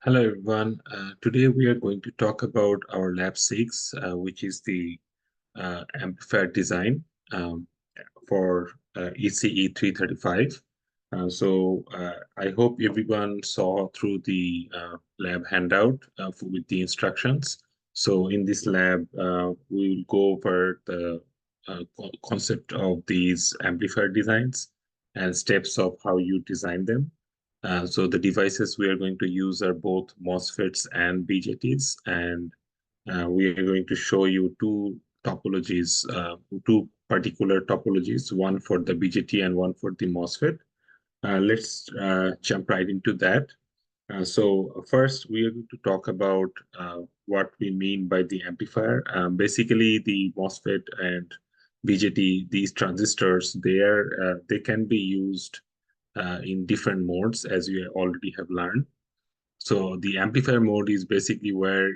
Hello, everyone. Today we are going to talk about our Lab 6, which is the amplifier design for ECE 335. I hope everyone saw through the lab handout with the instructions. So in this lab, we will go over the concept of these amplifier designs and steps of how you design them. So the devices we are going to use are both MOSFETs and BJTs, and we are going to show you two particular topologies, one for the BJT and one for the MOSFET. Let's jump right into that. So first, we are going to talk about what we mean by the amplifier. Basically, the MOSFET and BJT, these transistors, they can be used in different modes, as you already have learned. So the amplifier mode is basically where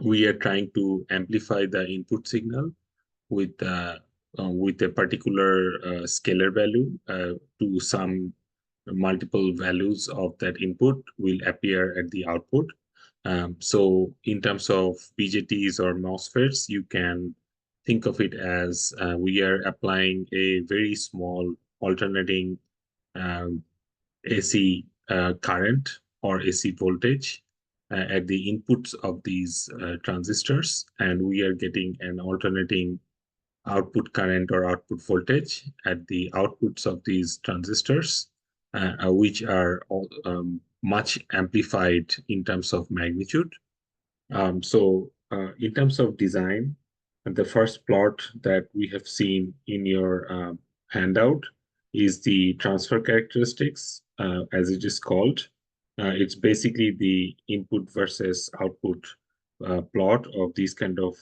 we are trying to amplify the input signal with a particular scalar value to some multiple values of that input will appear at the output. So in terms of BJTs or MOSFETs, you can think of it as we are applying a very small alternating um, AC current or AC voltage at the inputs of these transistors, and we are getting an alternating output current or output voltage at the outputs of these transistors, which are much amplified in terms of magnitude. In terms of design, the first plot that we have seen in your handout is the transfer characteristics, as it is called. It's basically the input versus output plot of these kind of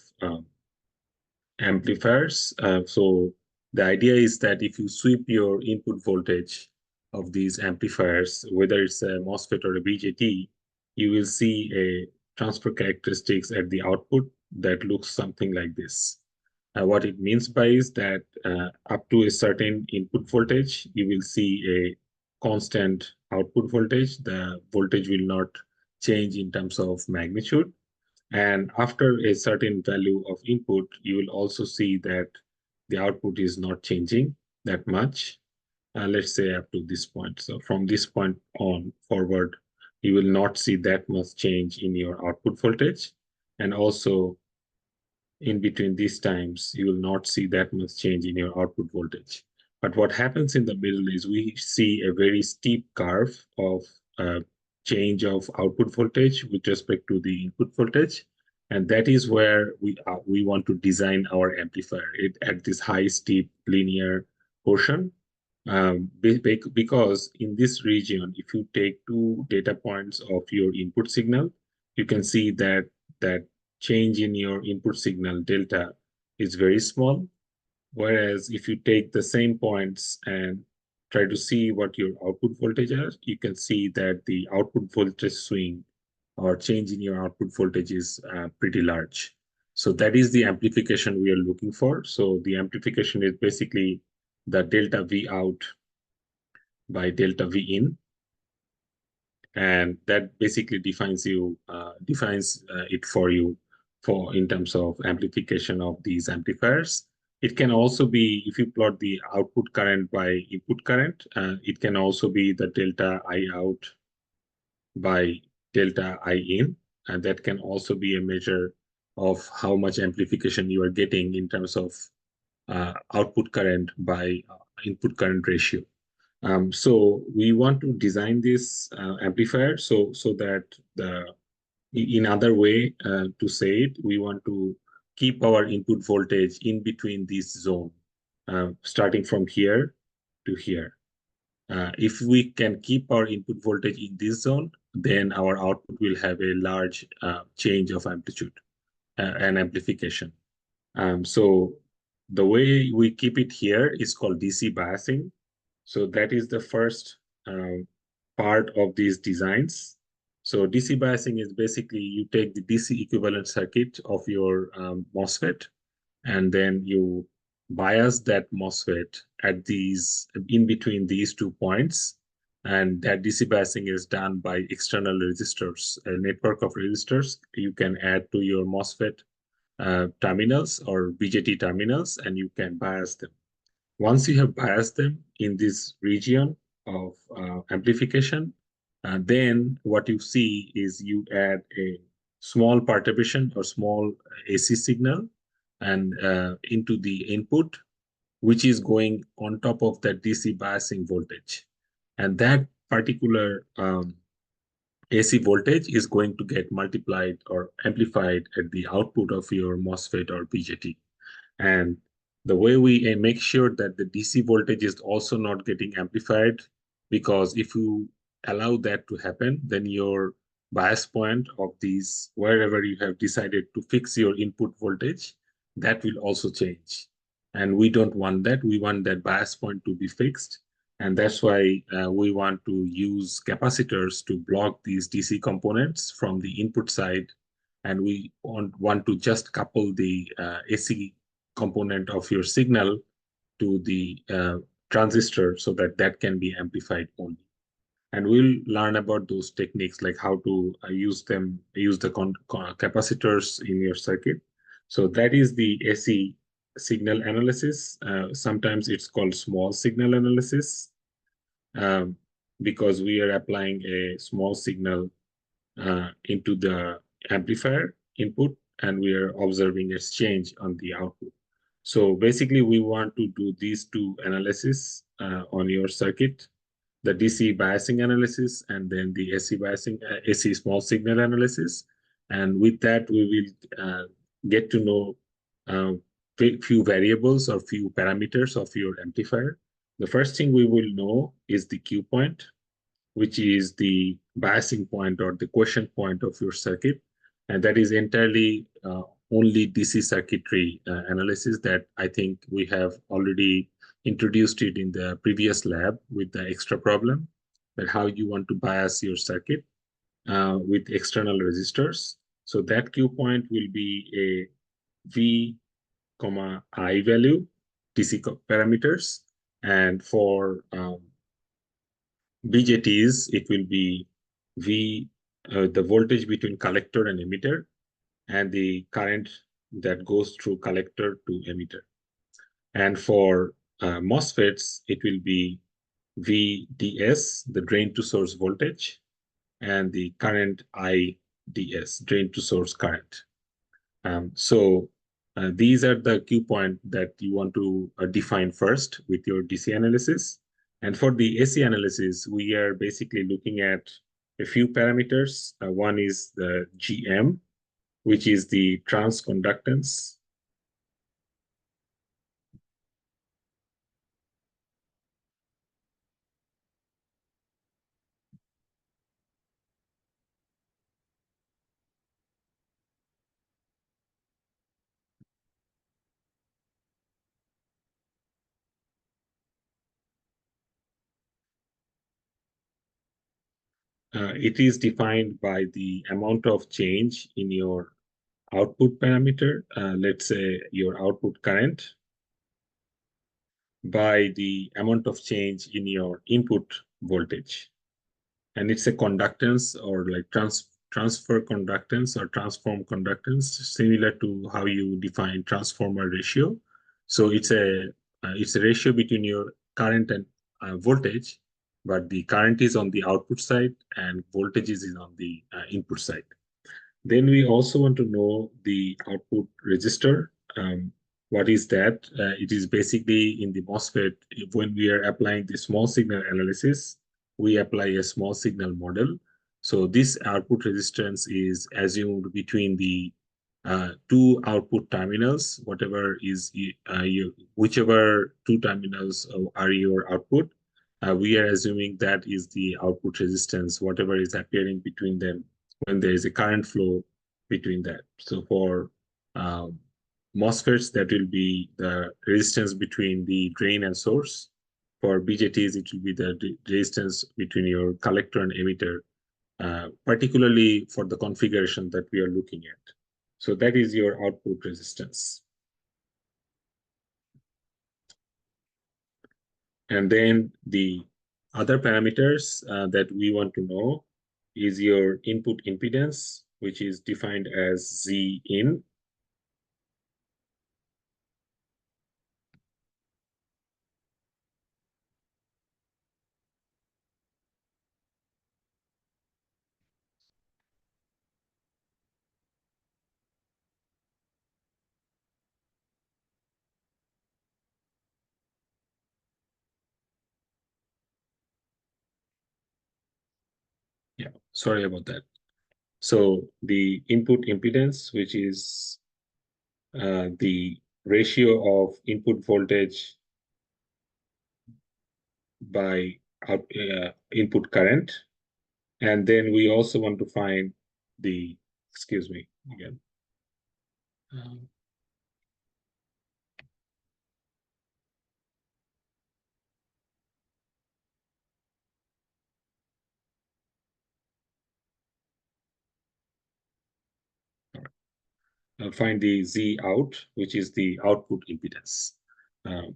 amplifiers. So the idea is that if you sweep your input voltage of these amplifiers, whether it's a MOSFET or a BJT, you will see a transfer characteristics at the output that looks something like this. What it means by is that up to a certain input voltage, you will see a constant output voltage. The voltage will not change in terms of magnitude. And after a certain value of input, you will also see that the output is not changing that much. Let's say up to this point. So from this point on forward, you will not see that much change in your output voltage. And also in between these times, you will not see that much change in your output voltage. But what happens in the middle is we see a very steep curve of change of output voltage with respect to the input voltage. And that is where we want to design our amplifier at this high, steep, linear portion. Because in this region, if you take two data points of your input signal, you can see that change in your input signal delta is very small. Whereas if you take the same points and try to see what your output voltage is, you can see that the output voltage swing or change in your output voltage is pretty large. So that is the amplification we are looking for. So the amplification is basically the delta V out by delta V in, and that basically defines it for you for in terms of amplification of these amplifiers. It can also be, if you plot the output current by input current, it can also be the delta I out by delta I in, and that can also be a measure of how much amplification you are getting in terms of output current by input current ratio. So we want to design this amplifier so that in other way to say it, we want to keep our input voltage in between this zone, starting from here to here. If we can keep our input voltage in this zone, then our output will have a large change of amplitude and amplification. So the way we keep it here is called DC biasing. So that is the first part of these designs. So DC biasing is basically you take the DC equivalent circuit of your MOSFET, and then you bias that MOSFET at these in between these 2 points, And that DC biasing is done by external resistors, a network of resistors you can add to your MOSFET terminals or BJT terminals, and you can bias them. Once you have biased them in this region of amplification, then what you see is you add a small perturbation or small AC signal and into the input, which is going on top of that DC biasing voltage. And that particular AC voltage is going to get multiplied or amplified at the output of your MOSFET or BJT. And the way we make sure that the DC voltage is also not getting amplified, because if you allow that to happen, then your bias point of these, wherever you have decided to fix your input voltage, that will also change. And we don't want that. We want that bias point to be fixed. And that's why we want to use capacitors to block these DC components from the input side. And we want to just couple the AC component of your signal to the transistor so that that can be amplified only. And we'll learn about those techniques, like how to use the capacitors in your circuit. So that is the AC signal analysis. Sometimes it's called small signal analysis, um, because we are applying a small signal into the amplifier input, and we are observing its change on the output. So basically, we want to do these two analysis on your circuit, the DC biasing analysis and then the AC biasing, AC small signal analysis. And with that, we will get to know few variables or few parameters of your amplifier. The first thing we will know is the Q point, which is the biasing point or the quotient point of your circuit. And that is entirely only DC circuitry analysis that I think we have already introduced it in the previous lab with the extra problem, that how you want to bias your circuit with external resistors. So that Q point will be a V, I value, DC parameters. And for BJTs, it will be V, the voltage between collector and emitter, and the current that goes through collector to emitter. And for MOSFETs, it will be VDS, the drain to source voltage, and the current IDS, drain to source current. So these are the Q point that you want to define first with your DC analysis. And for the AC analysis, we are basically looking at a few parameters. One is the GM, which is the transconductance. It is defined by the amount of change in your output parameter, let's say your output current, by the amount of change in your input voltage. And it's a conductance or like transfer conductance or transform conductance, similar to how you define transformer ratio. So it's a ratio between your current and voltage, but the current is on the output side and voltage is on the input side. Then we also want to know the output resistor. What is that? It is basically in the MOSFET, when we are applying the small signal analysis, we apply a small signal model. So this output resistance is assumed between the two output terminals, whatever is whichever two terminals are your output. We are assuming that is the output resistance, whatever is appearing between them when there is a current flow between that. So for MOSFETs, that will be the resistance between the drain and source. For BJTs, it will be the resistance between your collector and emitter, particularly for the configuration that we are looking at. So that is your output resistance. And then the Other parameters that we want to know is your input impedance, which is defined as Z in. Yeah, sorry about that. So the input impedance, which is the ratio of input voltage by input current. And then we also want to find the, excuse me again. Um, find the Z out, which is the output impedance. Um,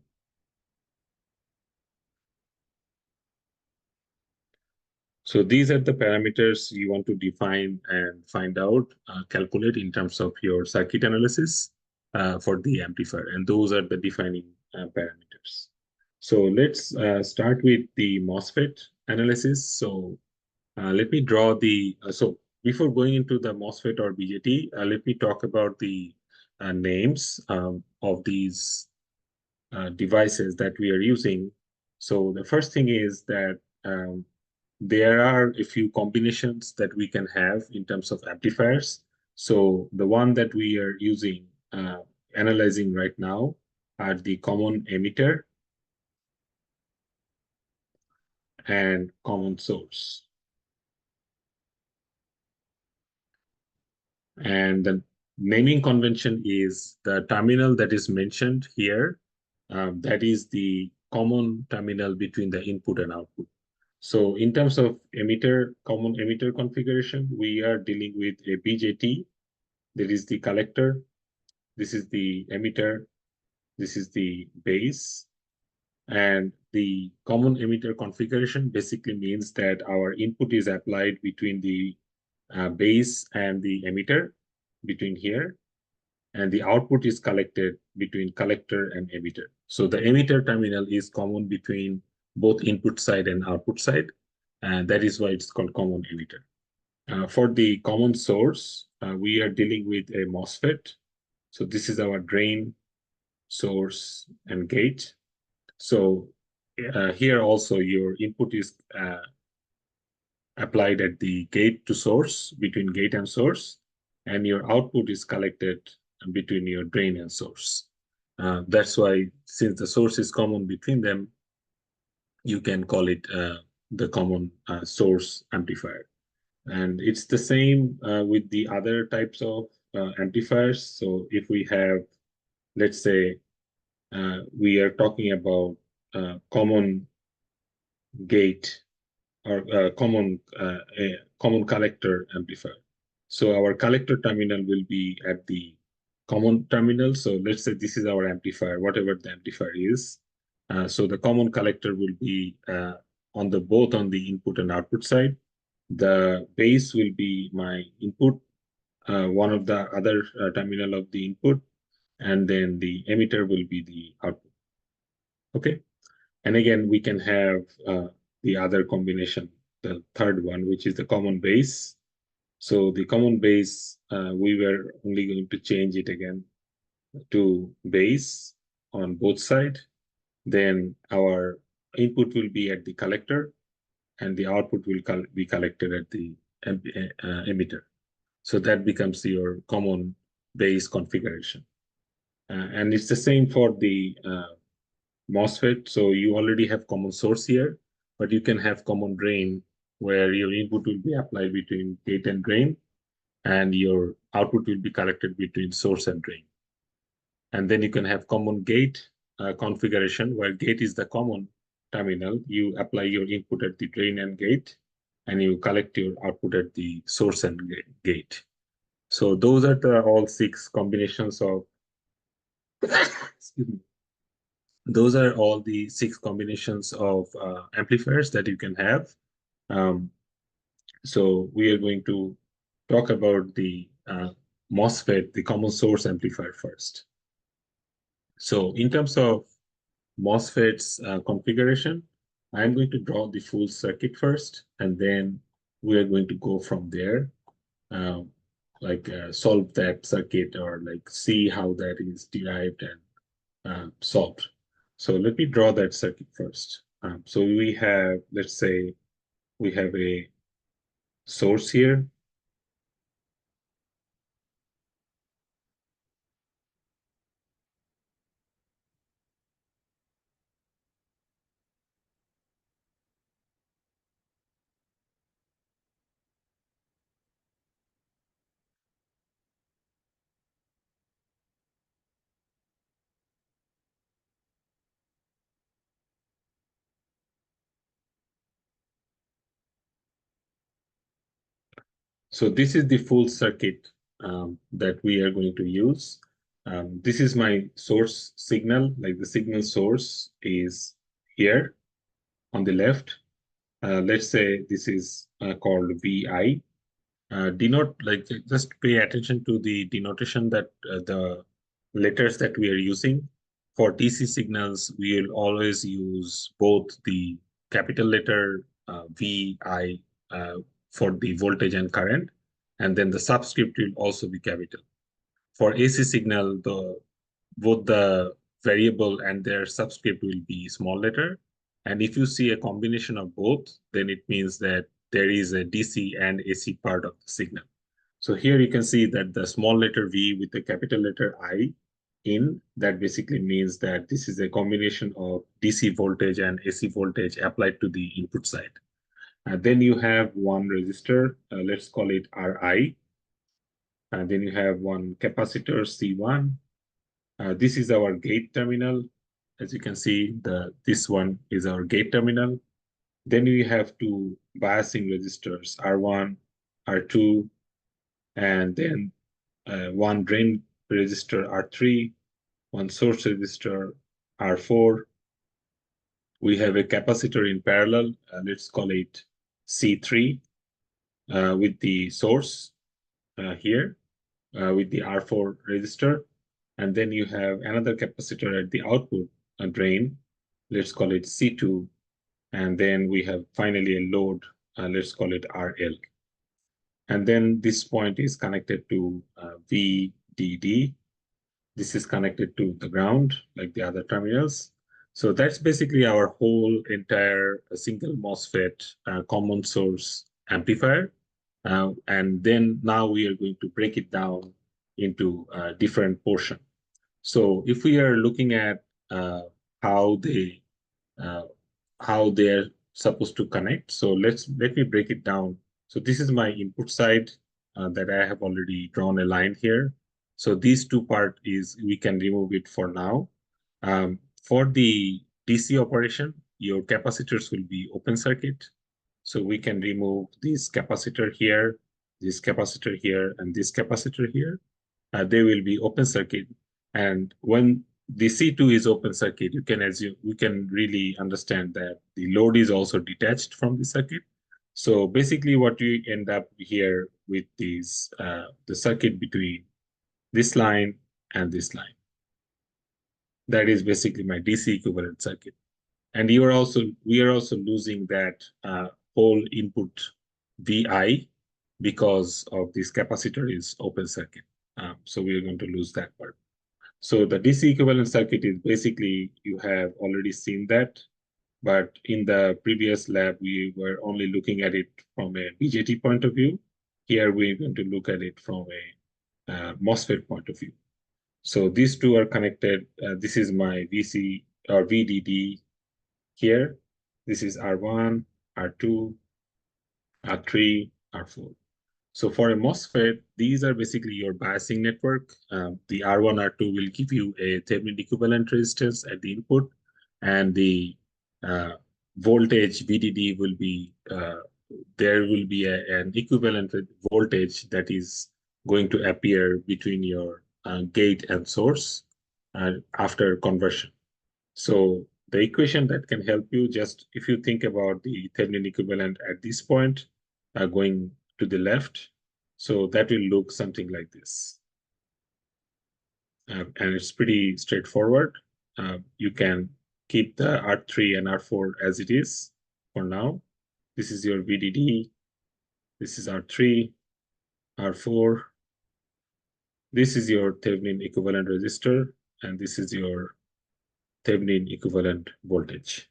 so these are the parameters you want to define and find out, calculate in terms of your circuit analysis for the amplifier. And those are the defining parameters. So let's start with the MOSFET analysis. So let me draw the, so before going into the MOSFET or BJT, let me talk about the names of these devices that we are using. So the first thing is that there are a few combinations that we can have in terms of amplifiers. So the one that we are using, analyzing right now are the common emitter and common source. And the naming convention is the terminal that is mentioned here. That is the common terminal between the input and output. So in terms of emitter, common emitter configuration, we are dealing with a BJT. There is the collector. This is the emitter. This is the base. And the common emitter configuration basically means that our input is applied between the base and the emitter, between here, and the output is collected between collector and emitter. So the emitter terminal is common between both input side and output side, and that is why it's called common emitter. For the common source, we are dealing with a MOSFET. So this is our drain, source, and gate. So here also your input is applied at the gate to source, between gate and source, and your output is collected between your drain and source. That's why, since the source is common between them, you can call it the common source amplifier. And it's the same with the other types of amplifiers. So if we have, let's say, we are talking about common gate or common collector amplifier. So our collector terminal will be at the common terminal. So let's say this is our amplifier, whatever the amplifier is. So the common collector will be on the both on the input and output side. The base will be my input, one of the other terminal of the input, and then the emitter will be the output. Okay. And again, we can have the other combination, the third one, which is the common base. So the common base, we were only going to change it again to base on both sides. Then our input will be at the collector, and the output will be collected at the emitter. So that becomes your common base configuration. And it's the same for the MOSFET. So you already have common source here, but you can have common drain where your input will be applied between gate and drain, and your output will be collected between source and drain. And then you can have common gate configuration where gate is the common terminal. You apply your input at the drain and gate, and you collect your output at the source and gate. So those are the all six combinations of excuse me, those are all the 6 combinations of amplifiers that you can have. Um, so we are going to talk about the MOSFET, the common source amplifier first. So in terms of MOSFET's configuration, I'm going to draw the full circuit first, and then we are going to go from there, um, solve that circuit or like see how that is derived and solved. So let me draw that circuit first. So we have, let's say, we have a source here. So this is the full circuit that we are going to use. This is my source signal, like the signal source is here on the left. Let's say this is called VI. Denote, like, just pay attention to the denotation that the letters that we are using. For DC signals, we will always use both the capital letter VI for the voltage and current, and then the subscript will also be capital. For AC signal, both the variable and their subscript will be small letter. And if you see a combination of both, then it means that there is a DC and AC part of the signal. So here you can see that the small letter V with the capital letter I in, that basically means that this is a combination of DC voltage and AC voltage applied to the input side. Then you have one resistor, let's call it Ri. And then you have one capacitor C1. This is our gate terminal. As you can see, this one is our gate terminal. Then we have two biasing resistors, R1, R2, and then one drain resistor, R3, one source resistor, R4. We have a capacitor in parallel, let's call it C3, with the source here, with the R4 resistor. And then you have another capacitor at the output, a drain, let's call it C2. And then we have finally a load, let's call it RL. And then this point is connected to VDD. This is connected to the ground, like the other terminals. So that's basically our whole entire single MOSFET common source amplifier. And then now we are going to break it down into different portions. So if we are looking at how they uh, how they're supposed to connect, so let me break it down. So this is my input side that I have already drawn a line here. So these two part is we can remove it for now. For the DC operation, your capacitors will be open circuit. So we can remove this capacitor here, and this capacitor here. They will be open circuit. And when the C2 is open circuit, you can assume, we can really understand that the load is also detached from the circuit. So basically what you end up here with is the circuit between this line and this line. That is basically my DC equivalent circuit. And we are also losing that whole input VI because of this capacitor is open circuit. So we are going to lose that part. So the DC equivalent circuit is basically, you have already seen that, but in the previous lab, we were only looking at it from a BJT point of view. Here, we're going to look at it from a MOSFET point of view. So these two are connected. This is my VC or VDD here. This is R1, R2, R3, R4. So for a MOSFET, these are basically your biasing network. The R1, R2 will give you a Thevenin equivalent resistance at the input, and the voltage VDD will be, there will be an equivalent voltage that is going to appear between your gate and source after conversion. So the equation that can help you, just if you think about the Thevenin equivalent at this point, going to the left, so that will look something like this. And it's pretty straightforward. You can keep the R3 and R4 as it is for now. This is your VDD. This is R3, R4. This is your Thevenin equivalent resistor, and this is your Thevenin equivalent voltage.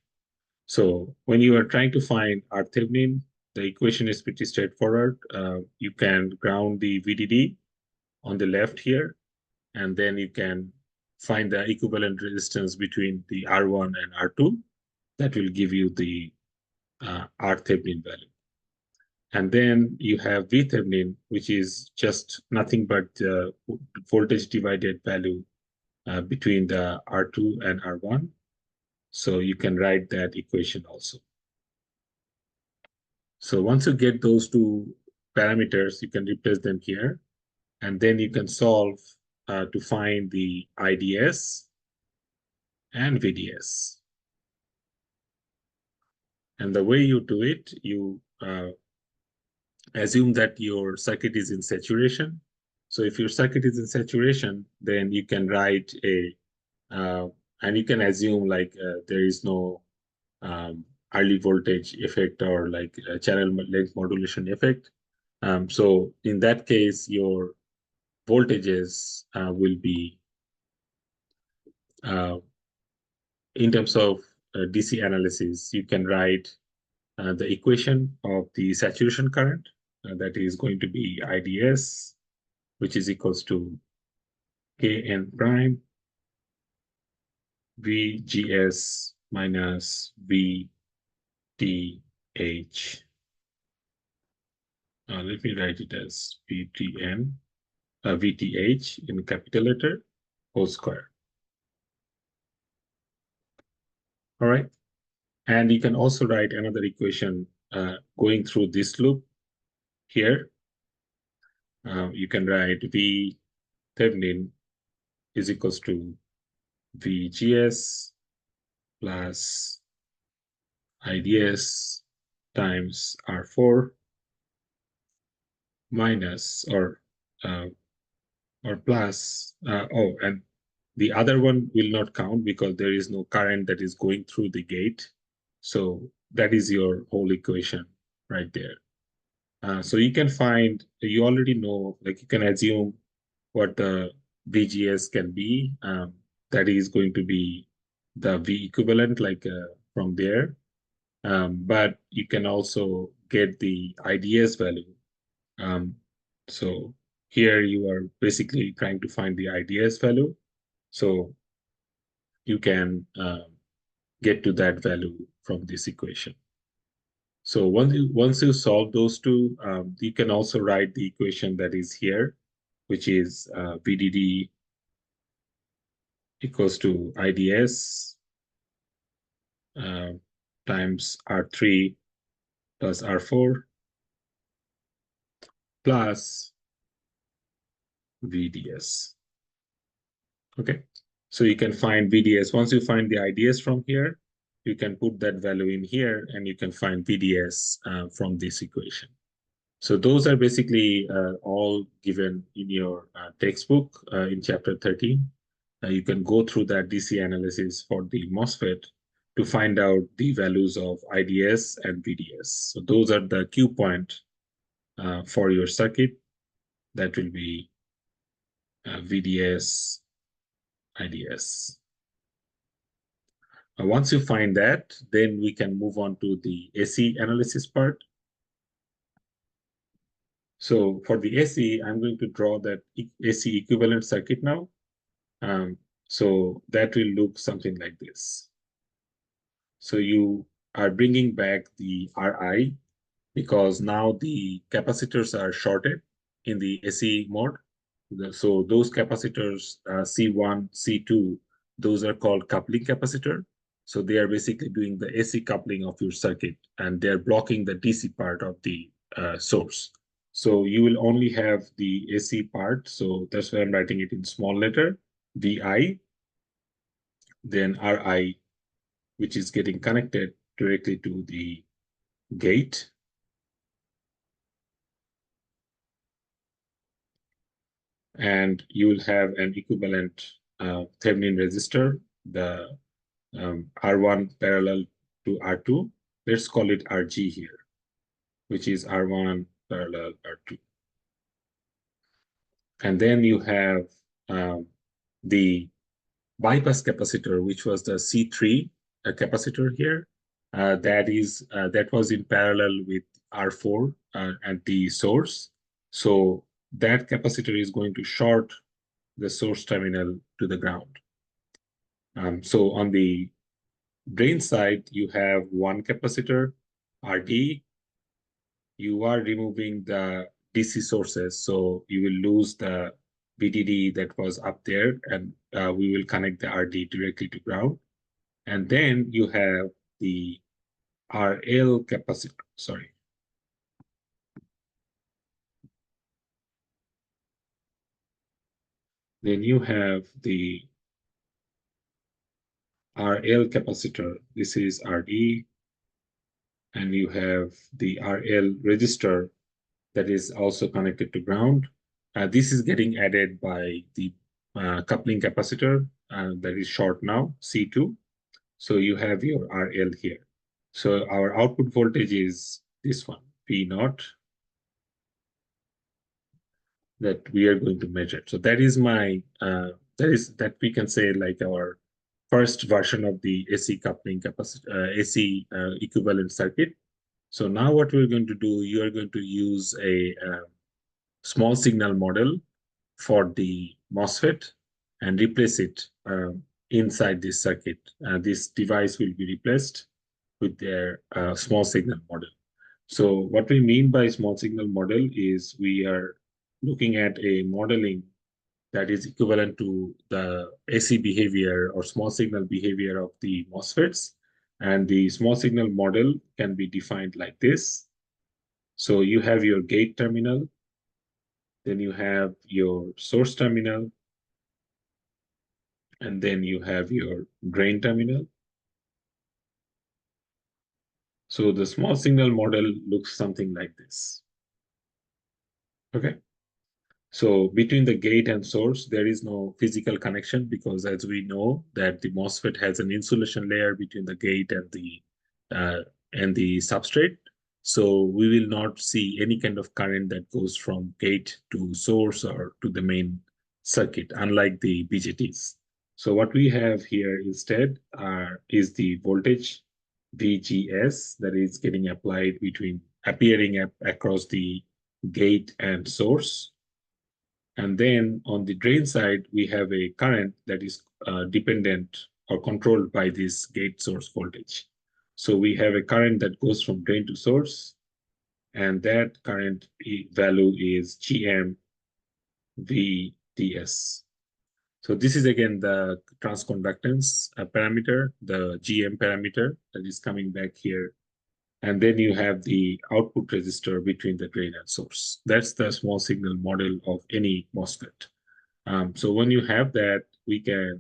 So when you are trying to find R Thevenin, the equation is pretty straightforward. You can ground the VDD on the left here, and then you can find the equivalent resistance between the R1 and R2. That will give you the R Thevenin value. And then you have V Thevenin, which is just nothing but voltage divided value between the R2 and R1. So you can write that equation also. So once you get those two parameters, you can replace them here, and then you can solve to find the IDS and VDS. And the way you do it, you assume that your circuit is in saturation. So if your circuit is in saturation, then you can write and you can assume like there is no early voltage effect or like a channel length modulation effect. So in that case, your voltages will be, uh, in terms of DC analysis, you can write the equation of the saturation current, that is going to be IDS, which is equals to Kn prime VGS minus VTH. Let me write it as VTH in capital letter, whole square. All right. And you can also write another equation going through this loop here. You can write V Thevenin is equals to VGS plus IDS times R4 minus uh, or plus, and the other one will not count because there is no current that is going through the gate. So that is your whole equation right there. So you can find, you already know, like you can assume what the VGS can be. That is going to be the V equivalent, like from there. But you can also get the IDS value. So here you are basically trying to find the IDS value. So you can get to that value from this equation. So once you solve those two, you can also write the equation that is here, which is VDD equals to IDS times R3 plus R4 plus VDS. Okay, so you can find VDS. Once you find the IDS from here, you can put that value in here and you can find VDS from this equation. So those are basically all given in your textbook in chapter 13. You can go through that DC analysis for the MOSFET to find out the values of IDS and VDS. So those are the Q point for your circuit. That will be VDS, IDS. Once you find that, then we can move on to the AC analysis part. So for the AC, I'm going to draw that AC equivalent circuit now. So that will look something like this. So you are bringing back the Ri because now the capacitors are shorted in the AC mode. So those capacitors, C1, C2, those are called coupling capacitor. So they are basically doing the AC coupling of your circuit, and they're blocking the DC part of the source. So you will only have the AC part. So that's why I'm writing it in small letter, VI. then Ri, which is getting connected directly to the gate. And you will have an equivalent Thevenin resistor, the R1 parallel to R2. Let's call it RG here, which is R1 parallel R2. And then you have the bypass capacitor, which was the C3 capacitor here. That was in parallel with R4 at the source. So that capacitor is going to short the source terminal to the ground. So on the drain side, you have one capacitor, RD. You are removing the DC sources, so you will lose the VDD that was up there, and we will connect the RD directly to ground. And then you have the RL capacitor, sorry. Then you have the RL capacitor. This is RD, and you have the RL resistor that is also connected to ground. This is getting added by the coupling capacitor that is short now, C2. So you have your RL here. So our output voltage is this one, P naught, that we are going to measure. So that is that we can say like our first version of the AC coupling capacity, AC equivalent circuit. So now what we're going to do, you are going to use a small signal model for the MOSFET and replace it inside this circuit. This device will be replaced with their small signal model. So what we mean by small signal model is we are looking at a modeling that is equivalent to the AC behavior or small signal behavior of the MOSFETs. And the small signal model can be defined like this. So you have your gate terminal, then you have your source terminal, and then you have your drain terminal. So the small signal model looks something like this. Okay. So between the gate and source, there is no physical connection because as we know that the MOSFET has an insulation layer between the gate uh, and the substrate. So we will not see any kind of current that goes from gate to source or to the main circuit, unlike the BJTs. So what we have here instead is the voltage VGS that is getting applied appearing across the gate and source. And then on the drain side, we have a current that is dependent or controlled by this gate source voltage. So we have a current that goes from drain to source, and that current value is GM VDS. So this is again the transconductance parameter, the GM parameter that is coming back here. And then you have the output resistor between the drain and source. That's the small signal model of any MOSFET. So when you have that, we can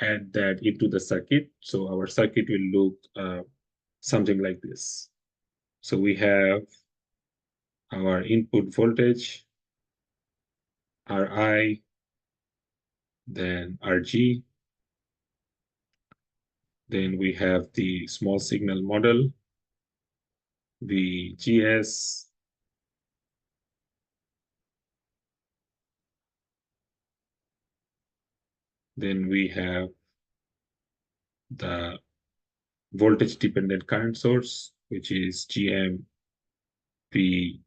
add that into the circuit. So our circuit will look something like this. So we have our input voltage, Ri, then Rg. Then we have the small signal model, the GS. Then we have the voltage dependent current source, which is GM VGS.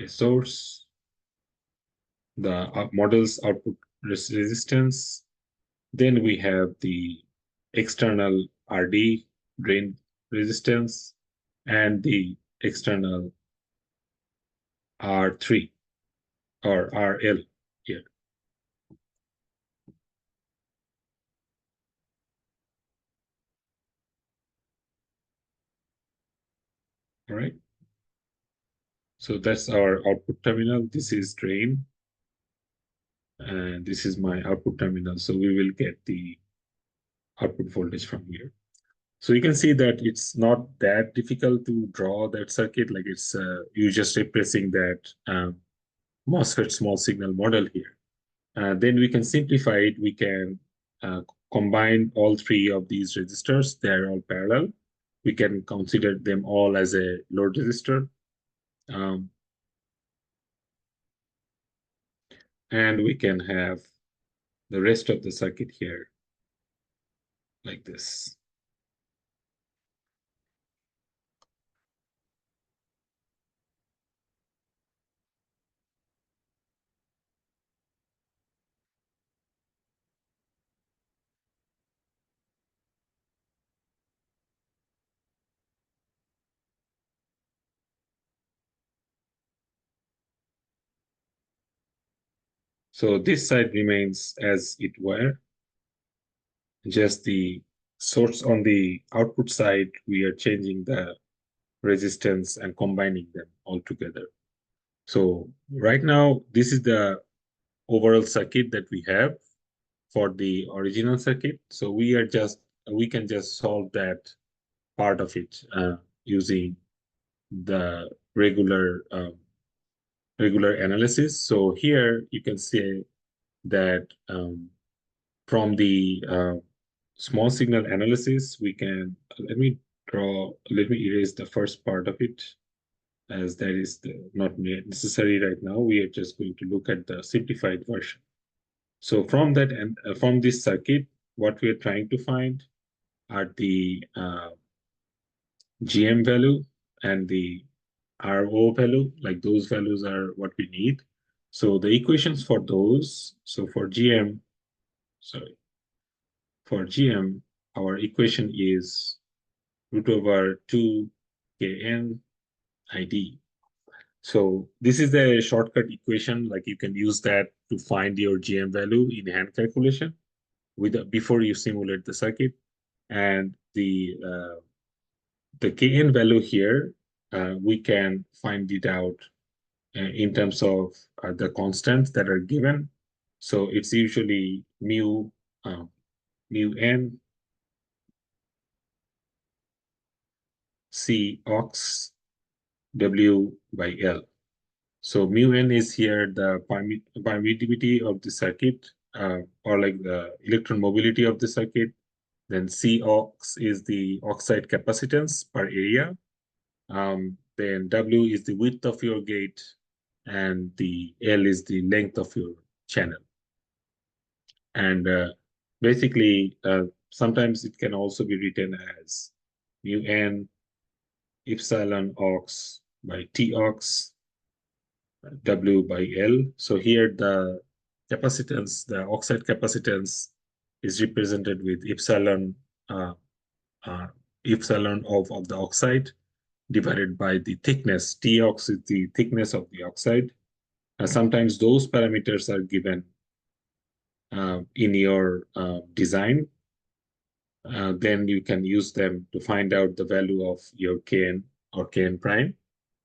A source, the model's output resistance. Then we have the external RD, drain resistance, and the external R3 or RL here. All right. So that's our output terminal. This is drain, and this is my output terminal. So we will get the output voltage from here. So you can see that it's not that difficult to draw that circuit. Like it's you just replacing that MOSFET small signal model here. Then we can simplify it. We can uh, combine all three of these resistors. They're all parallel. We can consider them all as a load resistor. Um, and we can have the rest of the circuit here like this. So this side remains as it were. Just the source on the output side, we are changing the resistance and combining them all together. So right now, this is the overall circuit that we have for the original circuit. So we can just solve that part of it using the regular analysis. So here you can see that from the small signal analysis, we can let me erase the first part of it, as that is not necessary right now. We are just going to look at the simplified version. So from that and from this circuit, what we are trying to find are the GM value and the RO value. Like those values are what we need. So the equations for those, so sorry, for GM, our equation is root over 2 Kn ID. So this is the shortcut equation. Like you can use that to find your GM value in hand calculation before you simulate the circuit. And the Kn value here, we can find it out in terms of the constants that are given. So it's usually mu n C ox W by L. So mu n is here the permittivity of the circuit, or like the electron mobility of the circuit. Then C ox is the oxide capacitance per area. Then W is the width of your gate, and the L is the length of your channel. And basically, sometimes it can also be written as mu n epsilon ox by T ox W by L. So here the capacitance, the oxide capacitance is represented with uh, uh, epsilon of the oxide divided by the thickness. Tox is the thickness of the oxide. Sometimes those parameters are given in your design. Then you can use them to find out the value of your Kn or Kn prime.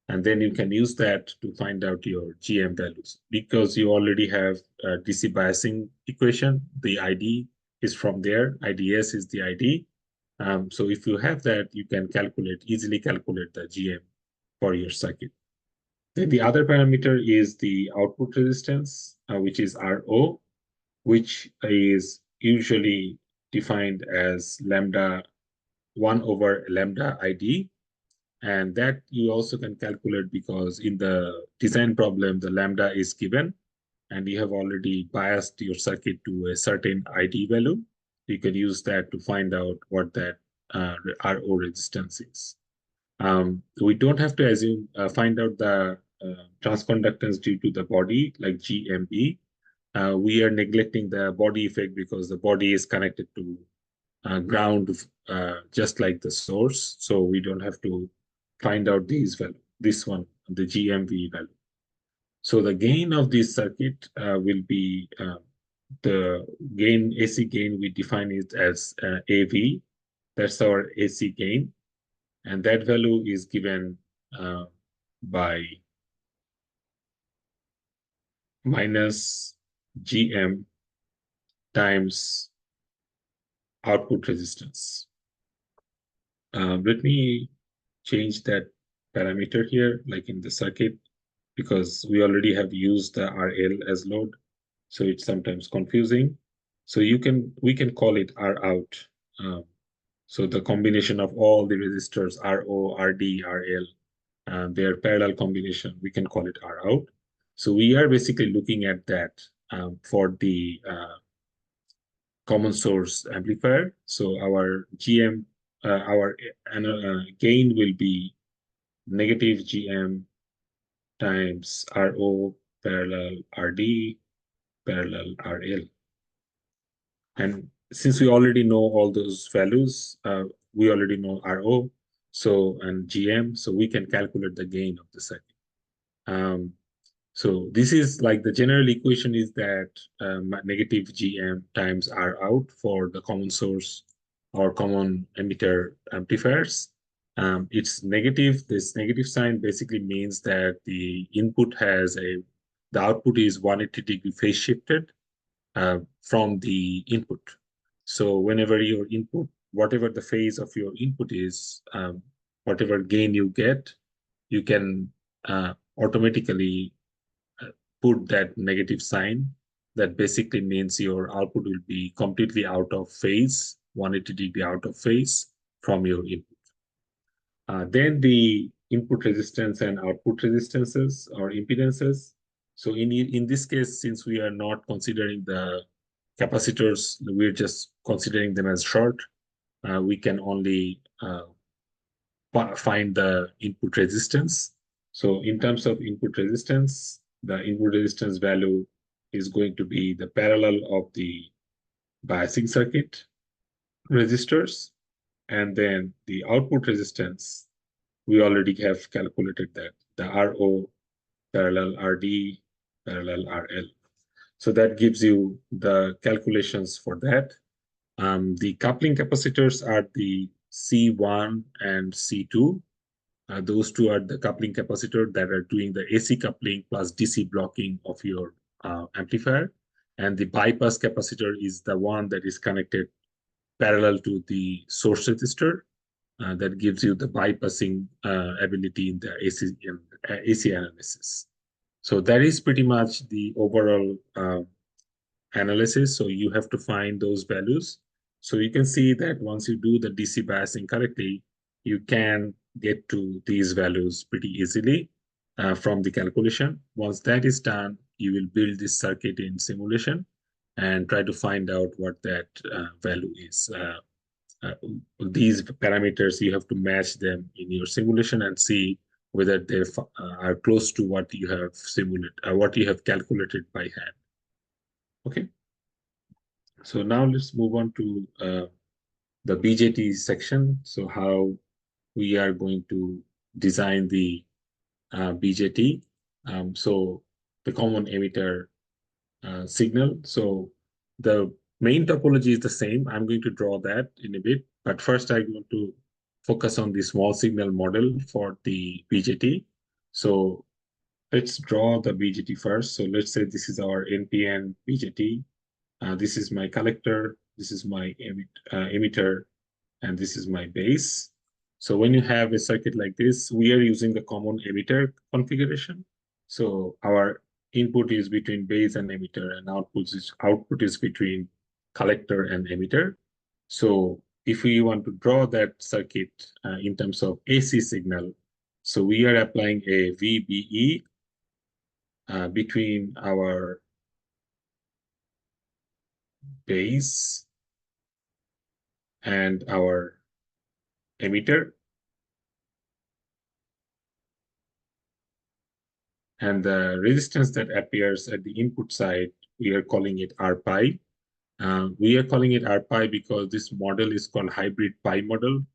And then you can use that to find out your GM values. Because you already have a DC biasing equation, the ID is from there. IDS is the ID. So if you have that, you can easily calculate the GM for your circuit. Then the other parameter is the output resistance, which is RO, which is usually defined as lambda 1 over lambda ID. And that you also can calculate because in the design problem, the lambda is given and you have already biased your circuit to a certain ID value. You can use that to find out what that RO resistance is. We don't have to find out the transconductance due to the body like GMB. We are neglecting the body effect because the body is connected to ground just like the source. So we don't have to find out these value, this one, the GMV value. So the gain of this circuit will be the gain, AC gain, we define it as AV. That's our AC gain. And that value is given by minus GM times output resistance. Let me change that parameter here, like in the circuit, because we already have used the RL as load, so it's sometimes confusing. So we can call it R out. Um, so the combination of all the resistors RO, RD, RL, their parallel combination, we can call it R out. So we are basically looking at that for the common source amplifier. So our GM, our gain will be negative GM times RO parallel RD parallel RL. And since we already know all those values, we already know RO, so and GM, so we can calculate the gain of the circuit. So this is like the general equation is that negative GM times R out for the common source or common emitter amplifiers. It's negative. This negative sign basically means that the output is 180-degree phase shifted from the input. So whenever your input, whatever the phase of your input is, whatever gain you get, you can automatically put that negative sign. That basically means your output will be completely out of phase, 180-degree out of phase from your input. Then the input resistance and output resistances or impedances. So in this case, since we are not considering the capacitors, we're just considering them as short. We can only find the input resistance. So in terms of input resistance, the input resistance value is going to be the parallel of the biasing circuit resistors, and then the output resistance, we already have calculated that, the RO parallel RD parallel RL. So that gives you the calculations for that. The coupling capacitors are the C1 and C2. Those two are the coupling capacitor that are doing the AC coupling plus DC blocking of your amplifier. And the bypass capacitor is the one that is connected parallel to the source resistor that gives you the bypassing ability in the AC analysis. So that is pretty much the overall analysis. So you have to find those values. So you can see that once you do the DC biasing correctly, you can get to these values pretty easily from the calculation. Once that is done, you will build this circuit in simulation and try to find out what that value is. Uh, these parameters, you have to match them in your simulation and see whether they are close to what you have simulated, what you have calculated by hand. Okay. So now let's move on to the BJT section. So how we are going to design the BJT. So the common emitter signal. So the main topology is the same. I'm going to draw that in a bit, but first I want to focus on the small signal model for the BJT. So let's draw the BJT first. So let's say this is our NPN BJT. This is my collector, this is my emitter, and this is my base. So when you have a circuit like this, we are using the common emitter configuration. So our input is between base and emitter, and output is between collector and emitter. So if we want to draw that circuit in terms of AC signal, so we are applying a VBE between our base and our emitter. And the resistance that appears at the input side, we are calling it R pi. We are calling it R pi because this model is called hybrid pi model.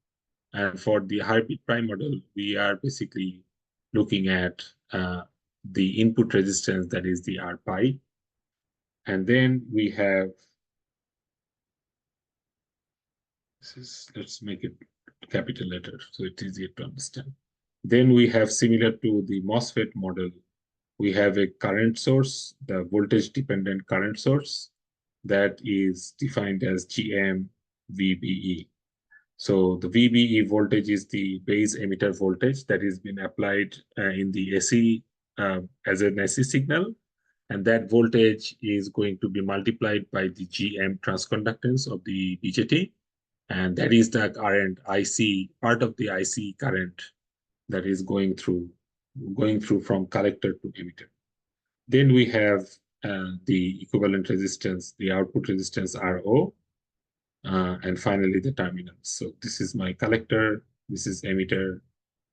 And for the hybrid pi model, we are basically looking at the input resistance that is the R pi. And then we have, let's make it capital letter so it's easier to understand. Then we have, similar to the MOSFET model, We have a current source, the voltage dependent current source, that is defined as GM VBE. So the VBE voltage is the base emitter voltage that has been applied in the AC as an AC signal, and that voltage is going to be multiplied by the GM transconductance of the BJT, and that is the current IC, part of the IC current that is going through from collector to emitter. Then we have the equivalent resistance, the output resistance RO, and finally the terminals. So this is my collector, this is emitter,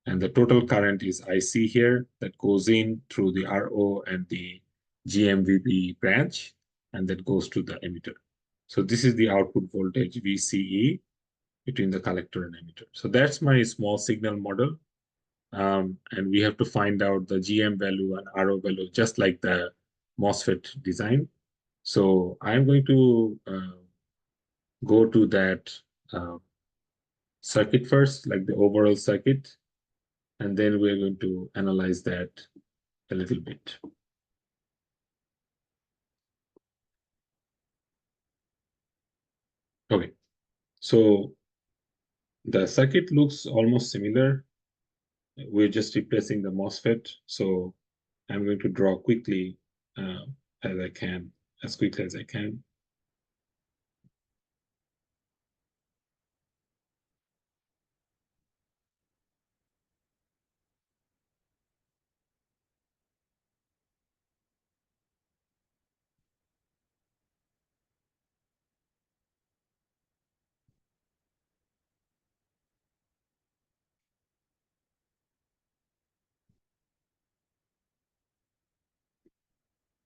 and the total current is IC here that goes in through the RO and the GMVB branch, and that goes to the emitter. So this is the output voltage VCE between the collector and emitter. So that's my small signal model. And we have to find out the GM value and RO value, just like the MOSFET design. So I'm going to go to that uh, circuit first, like the overall circuit, and then we're going to analyze that a little bit. Okay, so the circuit looks almost similar. We're just replacing the MOSFET. So I'm going to draw quickly uh, as I can, as quickly as I can.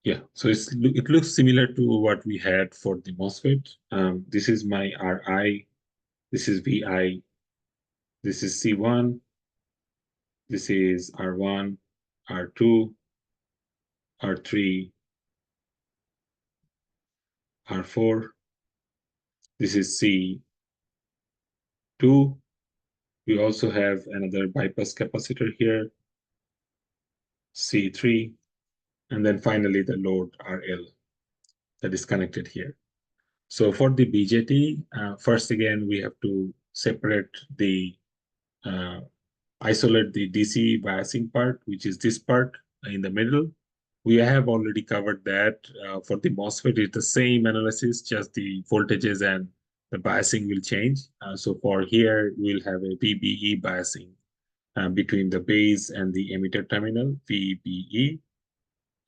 Yeah, so it looks similar to what we had for the MOSFET. This is my RI, this is VI, this is C1, this is R1, R2, R3, R4, this is C2. We also have another bypass capacitor here, C3, and then finally the load RL that is connected here. So for the BJT, first again, we have to separate uh, isolate the DC biasing part, which is this part in the middle. We have already covered that. For the MOSFET, it's the same analysis, just the voltages and the biasing will change. So for here, we'll have a VBE biasing between the base and the emitter terminal, VBE.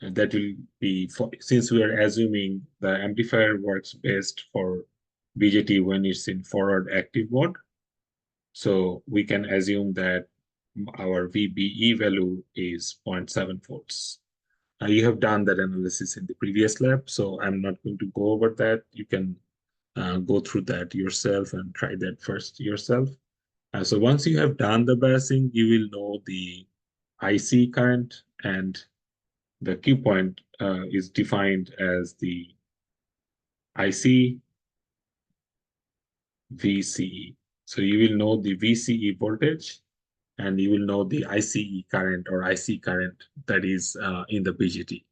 And that will be, since we are assuming the amplifier works best for BJT when it's in forward active mode, so we can assume that our VBE value is 0.7 volts. You have done that analysis in the previous lab, so I'm not going to go over that. You can go through that yourself and try that first yourself. So once you have done the biasing, you will know the IC current, and the Q point is defined as the IC VCE. So you will know the VCE voltage, and you will know the ICE current or IC current that is in the BGT.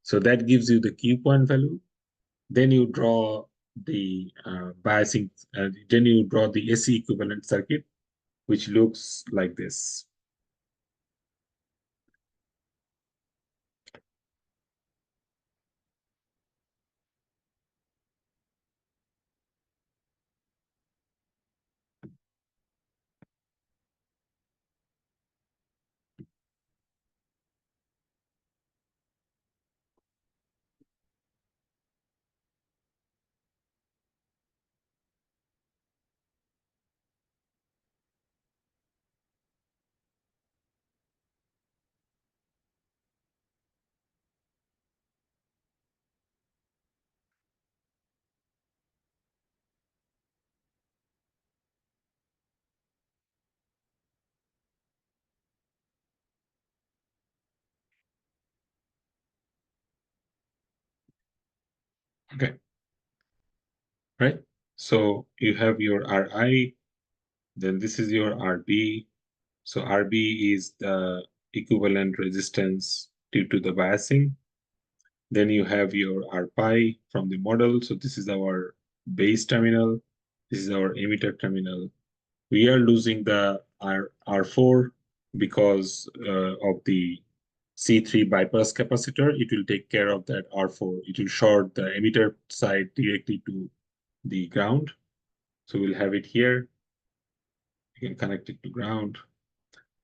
So that gives you the Q point value. Then you draw the biasing, then you draw the AC equivalent circuit, which looks like this. Okay, right? So you have your RI, then this is your RB. So RB is the equivalent resistance due to the biasing. Then you have your RPi from the model. So this is our base terminal. This is our emitter terminal. We are losing the R4 because of the C3 bypass capacitor. It will take care of that R4. It will short the emitter side directly to the ground. So we'll have it here. You can connect it to ground.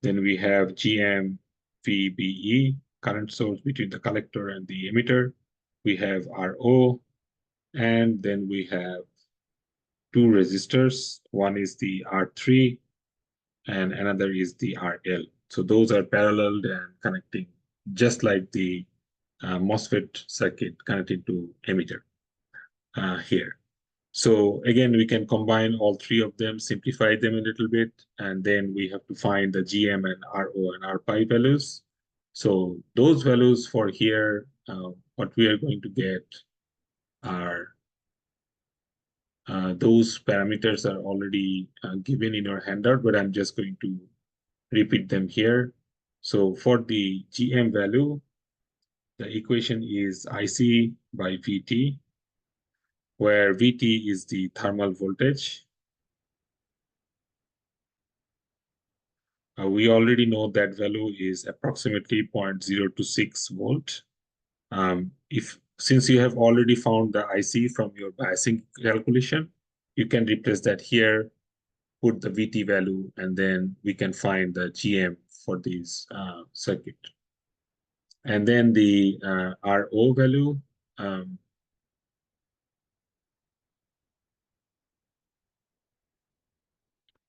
Then we have GM-VBE, current source between the collector and the emitter. We have RO, and then we have two resistors. One is the R3 and another is the RL. So those are paralleled and connecting, just like the MOSFET circuit connected to emitter here. So again, we can combine all three of them, simplify them a little bit, and then we have to find the GM and RO and RPi values. So those values for here, what we are going to get are those parameters are already given in our handout, but I'm just going to repeat them here. So for the GM value, the equation is IC by VT, where VT is the thermal voltage. We already know that value is approximately 0.026 volt. Since you have already found the IC from your biasing calculation, you can replace that here, put the VT value, and then we can find the GM for this circuit. And then the RO value,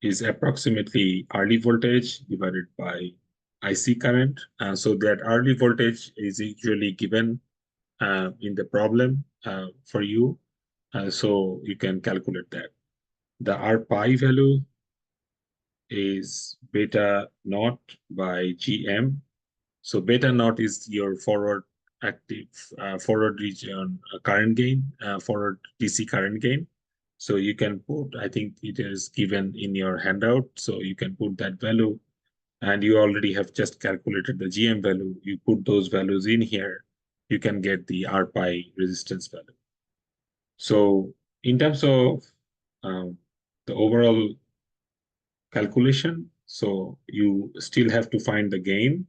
is approximately early voltage divided by IC current. So that early voltage is usually given in the problem for you. So you can calculate that. The RPi value is beta naught by GM. So beta naught is your forward active forward region current gain, forward DC current gain. So you can put, I think it is given in your handout. So you can put that value, and you already have just calculated the GM value. You put those values in here, you can get the RPi resistance value. So in terms of the overall calculation, so you still have to find the gain,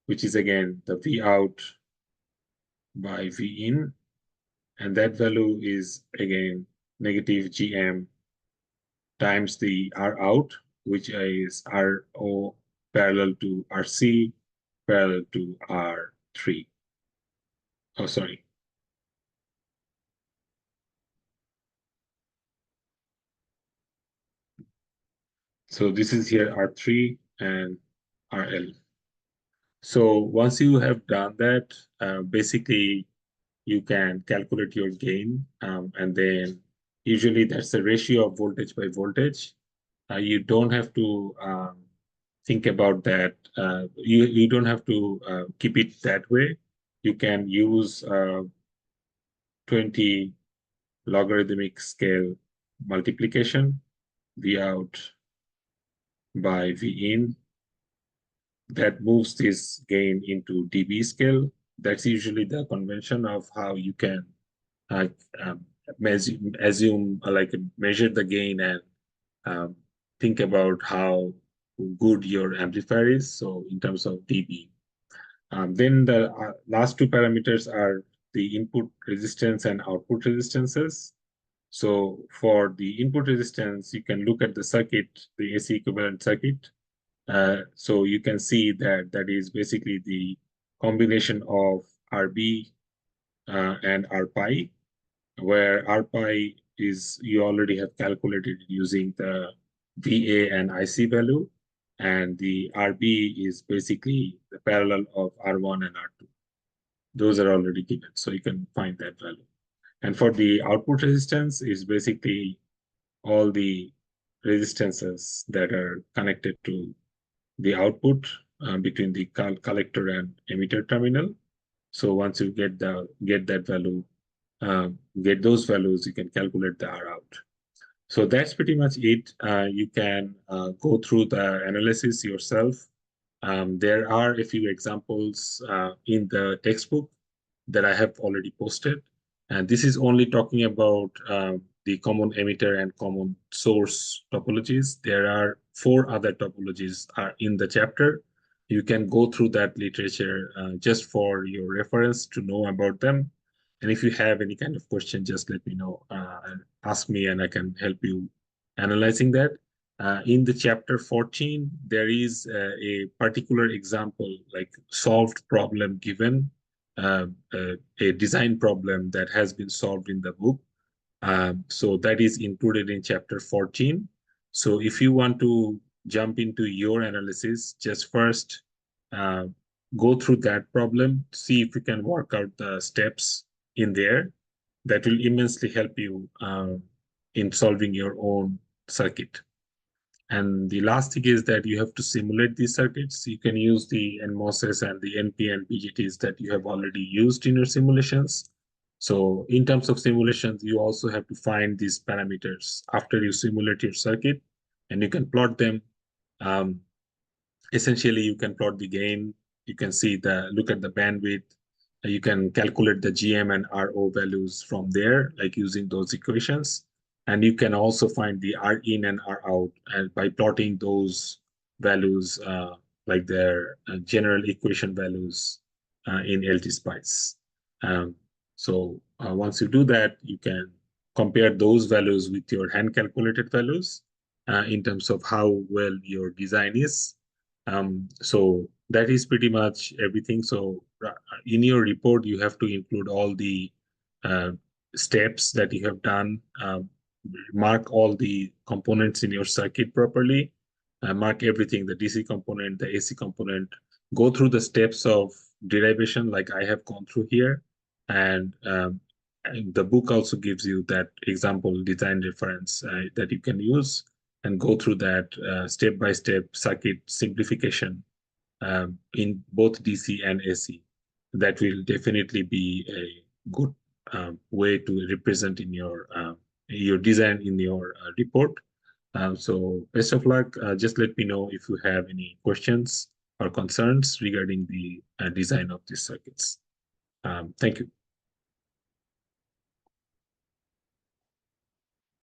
which is again the V out by V in, and that value is again negative GM times the R out, which is RO parallel to RC parallel to R3. Oh, sorry. So this is here R3 and RL. So once you have done that, basically you can calculate your gain, and then usually that's the ratio of voltage by voltage. You don't have to think about that. You don't have to keep it that way. You can use 20 logarithmic scale multiplication, V out by V in. That moves this gain into dB scale. That's usually the convention of how you can uh, um, assume like measure the gain and um, think about how good your amplifier is. So in terms of dB. Then the last two parameters are the input resistance and output resistances. So for the input resistance, you can look at the circuit, the AC equivalent circuit. So you can see that that is basically the combination of RB and RPi, where RPi is you already have calculated using the VA and IC value, and the RB is basically the parallel of R1 and R2. Those are already given, so you can find that value. And for the output resistance is basically all the resistances that are connected to the output between the collector and emitter terminal. So once you get that value, get those values, you can calculate the R out. So that's pretty much it. You can go through the analysis yourself. There are a few examples in the textbook that I have already posted. And this is only talking about the common emitter and common source topologies. There are 4 other topologies are in the chapter. You can go through that literature just for your reference to know about them. And if you have any kind of question, just let me know and ask me, and I can help you analyzing that. In the chapter 14, there is a particular example, like solved problem given, a design problem that has been solved in the book. So that is included in chapter 14. So if you want to jump into your analysis, just first uh, go through that problem, see if you can work out the steps in there. That will immensely help you in solving your own circuit. And the last thing is that you have to simulate these circuits. You can use the NMOSes and the NP and BGTs that you have already used in your simulations. So in terms of simulations, you also have to find these parameters after you simulate your circuit, and you can plot them. Um, Essentially, you can plot the gain. You can see look at the bandwidth. You can calculate the GM and RO values from there, like using those equations. And you can also find the R in and R out and by plotting those values, like their general equation values in LT-SPICE. Um, so once you do that, you can compare those values with your hand calculated values in terms of how well your design is. So that is pretty much everything. So in your report, you have to include all the uh, steps that you have done, mark all the components in your circuit properly, mark everything, the DC component, the AC component, go through the steps of derivation like I have gone through here. And the book also gives you that example design reference that you can use and go through that step-by-step circuit simplification in both DC and AC. That will definitely be a good way to represent in your design in your report. So best of luck. Just let me know if you have any questions or concerns regarding the design of these circuits. Thank you.